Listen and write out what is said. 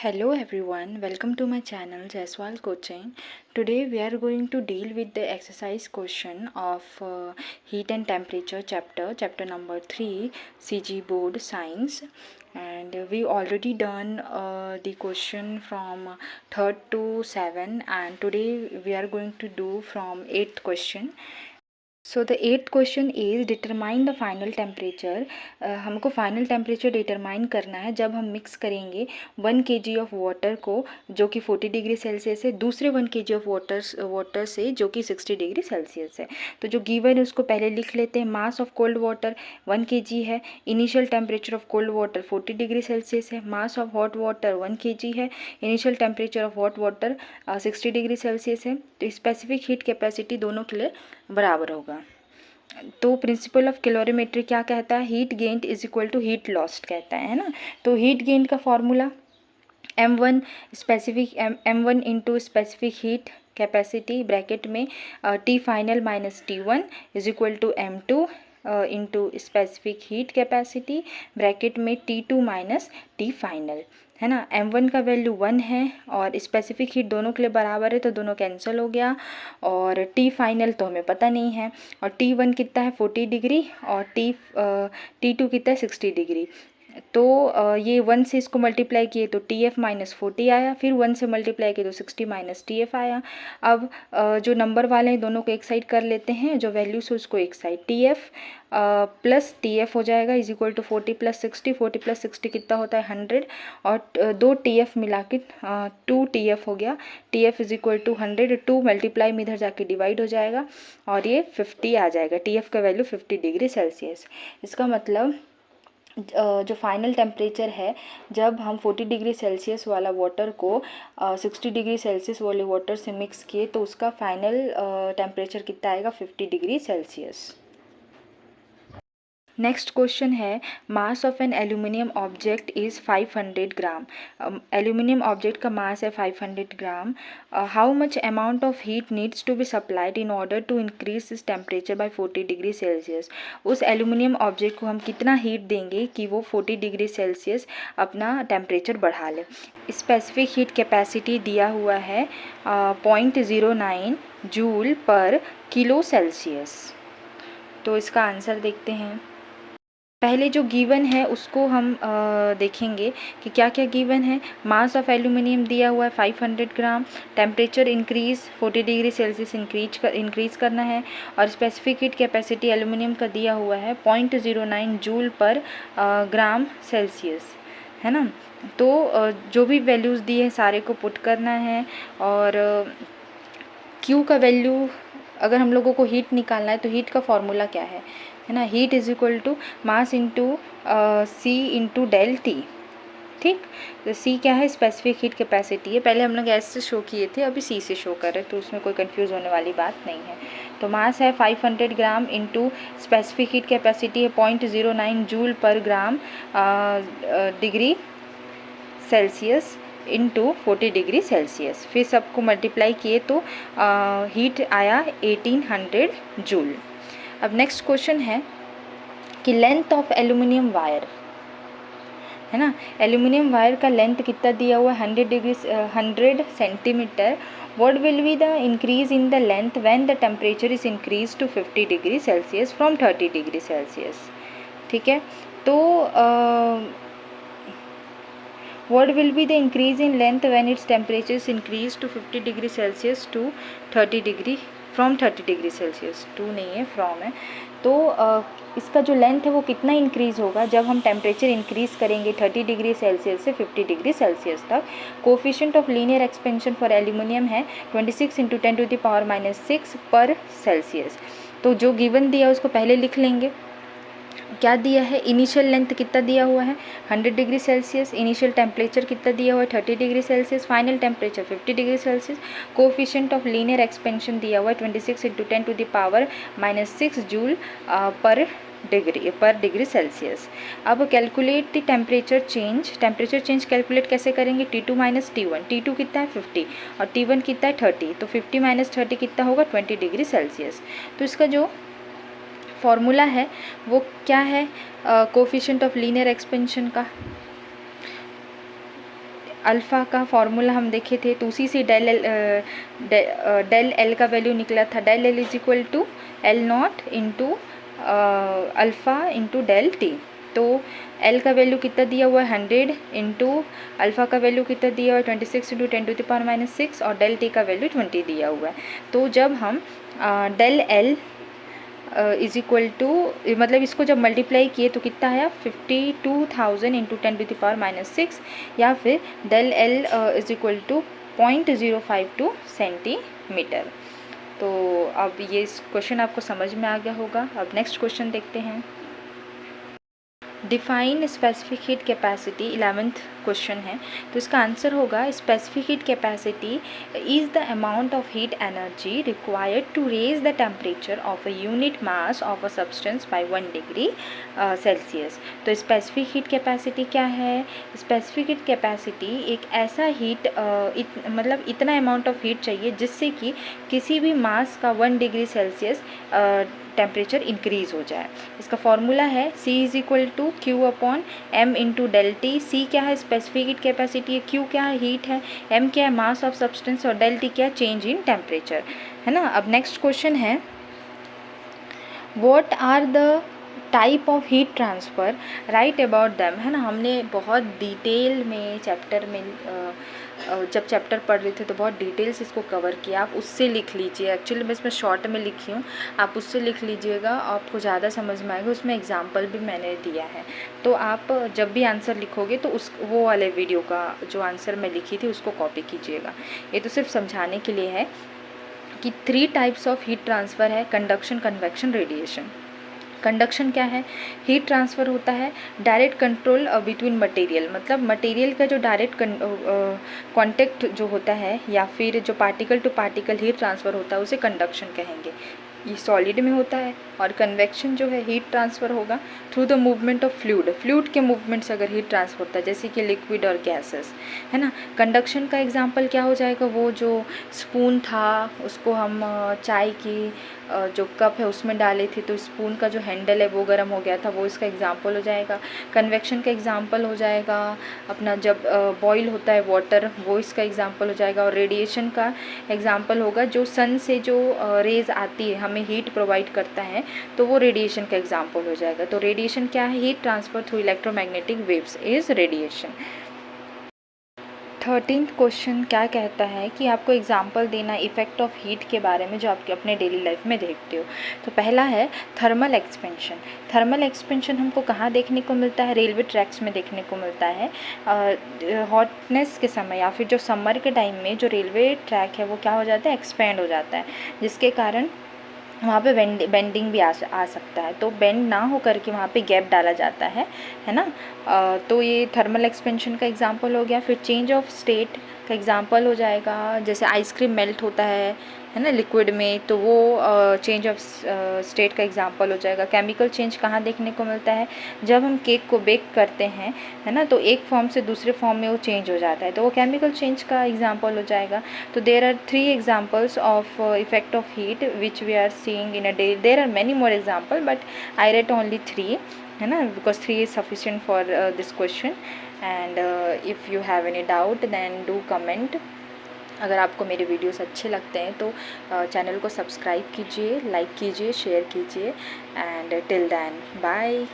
Hello everyone, welcome to my channel Jaiswal Coaching. Today we are going to deal with the exercise question of heat and temperature chapter number 3 CG board science, and we already done the question from 3rd to 7, and today we are going to do from 8th question. So the 8th question is determine the final temperature. हमको final temperature determine करना है जब हम mix करेंगे 1 kg of water को जो कि 40 degree Celsius है दूसरे 1 kg ऑफ वाटर से जो कि 60 डिग्री सेल्सियस है। तो जो गिवन है उसको पहले लिख लेते हैं। Mass of cold water 1 kg है, initial temperature of cold water 40 degree Celsius है, mass of hot water 1 kg है, initial temperature of hot water 60 degree Celsius है। तो स्पेसिफिक हीट कैपेसिटी दोनों के लिए बराबर होगा। तो प्रिंसिपल ऑफ कैलोरीमेट्री क्या कहता है? Heat gained is equal to heat lost कहता है ना। तो हीट गेन्ड का formula m1 specific m1 into specific heat capacity bracket में T final minus T1 is equal to m2 into specific heat capacity bracket में T2 minus T final, है ना। m1 का वैल्यू 1 है और स्पेसिफिक हीट दोनों के लिए बराबर है तो दोनों कैंसिल हो गया, और टी फाइनल तो हमें पता नहीं है, और T1 कितना है 40 डिग्री और T2 कितना है 60 डिग्री। तो ये 1 से इसको मल्टीप्लाई किए तो TF माइनस 40 आया, फिर 1 से मल्टीप्लाई किए तो 60 माइनस TF आया। अब जो नंबर वाले हैं दोनों को एक साइड कर लेते हैं, जो वैल्यूज है उसको एक साइड, TF प्लस TF हो जाएगा is equal to 40 plus 60, 40 plus 60 कितना होता है 100, और 2 TF मिला के 2 TF हो गया। TF is equal to 100, 2 multiply में इधर जाके डिवाइड हो जाएगा और ये 50 आ जाएगा। TF का वैल्यू 50 डिग्री सेल्सियस। इसका मतलब जो फाइनल टेम्परेचर है जब हम 40 डिग्री सेल्सियस वाला वाटर को 60 डिग्री सेल्सियस वाले वाटर से मिक्स किए तो उसका फाइनल टेम्परेचर कितना आएगा 50 डिग्री सेल्सियस। नेक्स्ट क्वेश्चन है mass of an aluminium object is 500 gram. Aluminium object का मास है 500 gram. How much amount of heat needs to be supplied in order to increase this temperature by 40 degree Celsius. उस aluminium object को हम कितना heat देंगे कि वो 40 degree Celsius अपना टेम्परेचर बढ़ा ले। स्पेसिफिक हीट कैपेसिटी दिया हुआ है 0.09 जूल पर किलो सेल्सियस। तो इसका आंसर देखते हैं। पहले जो गिवन है उसको हम देखेंगे कि क्या क्या गिवन है। मास ऑफ एल्यूमिनियम दिया हुआ है 500 gram, temperature increase 40 degree Celsius increase करना है, और स्पेसिफिक हीट कैपेसिटी एल्यूमिनियम का दिया हुआ है 0.09 जूल पर ग्राम सेल्सियस, है ना। तो जो भी वैल्यूज़ दिए हैं सारे को पुट करना है, और Q का वैल्यू अगर हम लोगों को हीट निकालना है तो हीट का फॉर्मूला क्या है ना। Heat is equal to mass into C into del T, ठीक। तो C क्या है? स्पेसिफिक हीट कैपेसिटी है। पहले हम लोग S से शो किए थे, अभी C से शो कर रहे हैं, तो उसमें कोई कंफ्यूज होने वाली बात नहीं है। तो मास है 500 gram into specific heat capacity है 0.09 जूल पर gram degree Celsius into 40 degree Celsius. फिर सबको मल्टीप्लाई किए तो हीट आया 1800 जूल। अब नेक्स्ट क्वेश्चन है कि लेंथ ऑफ एल्यूमिनियम वायर, है ना। एल्यूमिनियम वायर का लेंथ कितना दिया हुआ है 100 centimetre. What will be the increase in the length when the temperature is increase to 50 degree Celsius from 30 degree Celsius, ठीक है। तो what will be the increase in length when its temperature is increased to 50 degree Celsius to 30 degree from 30 degree Celsius, to नहीं है from है। तो इसका जो length है वो कितना इंक्रीज़ होगा जब हम टेम्परेचर इंक्रीज़ करेंगे 30 डिग्री सेल्सियस से 50 डिग्री सेल्सियस तक। Coefficient of linear expansion for aluminium है 26 इंटू 10⁻⁶ पर सेल्सियस। तो जो गिवन दिया उसको पहले लिख लेंगे। क्या दिया है? इनिशियल लेंथ कितना दिया हुआ है 100 डिग्री सेल्सियस, इनिशियल टेम्परेचर कितना दिया हुआ है 30 degree Celsius, final temperature 50 degree Celsius. Coefficient of linear expansion दिया हुआ है 26 into 10⁻⁶ joule per degree Celsius. अब calculate the temperature change calculate कैसे करेंगे? T2 माइनस T1, T2 कितना है 50 और T1 कितना है 30, तो 50 माइनस 30 कितना होगा 20 डिग्री सेल्सियस। तो इसका जो फॉर्मूला है वो क्या है कोफिशिएंट ऑफ लीनियर एक्सपेंशन का? अल्फ़ा का फॉर्मूला हम देखे थे, तो उसी से डेल एल का वैल्यू निकला था। Del L is equal to L not into alpha into del T. तो एल का वैल्यू कितना दिया हुआ है 100 इंटू अल्फ़ा का वैल्यू कितना दिया हुआ है 26 इंटू 10⁻⁻⁶, और डेल टी का वैल्यू 20 दिया हुआ है। तो जब हम del L is equal to, मतलब इसको जब मल्टीप्लाई किए तो कितना आया 52,000 इंटू 10⁻⁻⁶, या फिर del L is equal to 0.052 centimetre. तो अब ये क्वेश्चन आपको समझ में आ गया होगा। अब नेक्स्ट क्वेश्चन देखते हैं। Define specific heat capacity, 11th question है। तो इसका आंसर होगा specific heat capacity is the amount of heat energy required to raise the temperature of a unit mass of a substance by 1 degree Celsius. तो specific heat capacity क्या है? Specific heat capacity एक ऐसा heat मतलब इतना amount of heat चाहिए जिससे कि किसी भी मास का 1 डिग्री सेल्सियस टेम्परेचर इंक्रीज़ हो जाए। इसका फॉर्मूला है C is equal to Q upon M into del T. C क्या है? स्पेसिफिक हीट कैपेसिटी है। क्यू क्या है? हीट है। एम क्या है? Mass of substance. और डेल टी क्या है? चेंज इन टेम्परेचर, है ना। अब नेक्स्ट क्वेश्चन है, what are the type of heat transfer, write about them, है ना। हमने बहुत डिटेल में चैप्टर में जब चैप्टर पढ़ रहे थे तो बहुत डिटेल से इसको कवर किया। आप उससे लिख लीजिए। एक्चुअली मैं इसमें शॉर्ट में लिखी हूँ, आप उससे लिख लीजिएगा, आपको ज़्यादा समझ में आएगा। उसमें एग्जाम्पल भी मैंने दिया है। तो आप जब भी आंसर लिखोगे तो वो वाले वीडियो का जो आंसर मैं लिखी थी उसको कॉपी कीजिएगा। ये तो सिर्फ समझाने के लिए है कि 3 टाइप्स ऑफ हीट ट्रांसफ़र है, कंडक्शन, कन्वेक्शन, रेडिएशन। कंडक्शन क्या है? हीट ट्रांसफ़र होता है डायरेक्ट कंट्रोल बिटवीन मटेरियल, मतलब मटेरियल का जो डायरेक्ट कांटेक्ट जो होता है, या फिर जो particle to particle heat transfer होता है उसे कंडक्शन कहेंगे। ये सॉलिड में होता है। और कन्वेक्शन जो है हीट ट्रांसफ़र होगा through the movement of fluid, fluid के मूवमेंट से अगर हीट ट्रांसफ़र होता है, जैसे कि लिक्विड और गैसेस, है ना। कंडक्शन का एग्जांपल क्या हो जाएगा? वो जो स्पून था उसको हम चाय की जो कप है उसमें डाले थे तो स्पून का जो हैंडल है वो गर्म हो गया था, वो इसका एग्जांपल हो जाएगा। कन्वेक्शन का एग्जांपल हो जाएगा अपना जब बॉईल होता है वाटर, वो इसका एग्जांपल हो जाएगा। और रेडिएशन का एग्जांपल होगा जो सन से जो रेज आती है हमें हीट प्रोवाइड करता है, तो वो रेडिएशन का एग्जांपल हो जाएगा। तो रेडिएशन क्या है? Heat transfer through electromagnetic waves is radiation. 13th question क्या कहता है कि आपको एग्जाम्पल देना इफ़ेक्ट ऑफ हीट के बारे में जो आपके अपने डेली लाइफ में देखते हो। तो पहला है थर्मल एक्सपेंशन। थर्मल एक्सपेंशन हमको कहाँ देखने को मिलता है? रेलवे ट्रैक्स में देखने को मिलता है। हॉटनेस के समय या फिर जो समर के टाइम में जो रेलवे ट्रैक है वो क्या हो जाता है? एक्सपेंड हो जाता है, जिसके कारण वहाँ पे बेंडिंग भी आ सकता है। तो बेंड ना हो करके वहाँ पे गैप डाला जाता है ना। तो ये थर्मल एक्सपेंशन का एग्जांपल हो गया। फिर चेंज ऑफ स्टेट का एग्जांपल हो जाएगा, जैसे आइसक्रीम मेल्ट होता है ना लिक्विड में, तो वो चेंज ऑफ स्टेट का एग्जांपल हो जाएगा। केमिकल चेंज कहाँ देखने को मिलता है? जब हम केक को बेक करते हैं, है ना, तो एक फॉर्म से दूसरे फॉर्म में वो चेंज हो जाता है, तो वो केमिकल चेंज का एग्जांपल हो जाएगा। तो there are 3 examples of effect of heat which we are seeing in a day. There are many more example but I rate only 3, है ना, because 3 is sufficient for this question. And if you have any doubt then do comment. अगर आपको मेरे videos अच्छे लगते हैं तो channel को सब्सक्राइब कीजिए, लाइक कीजिए, शेयर कीजिए। And till then bye.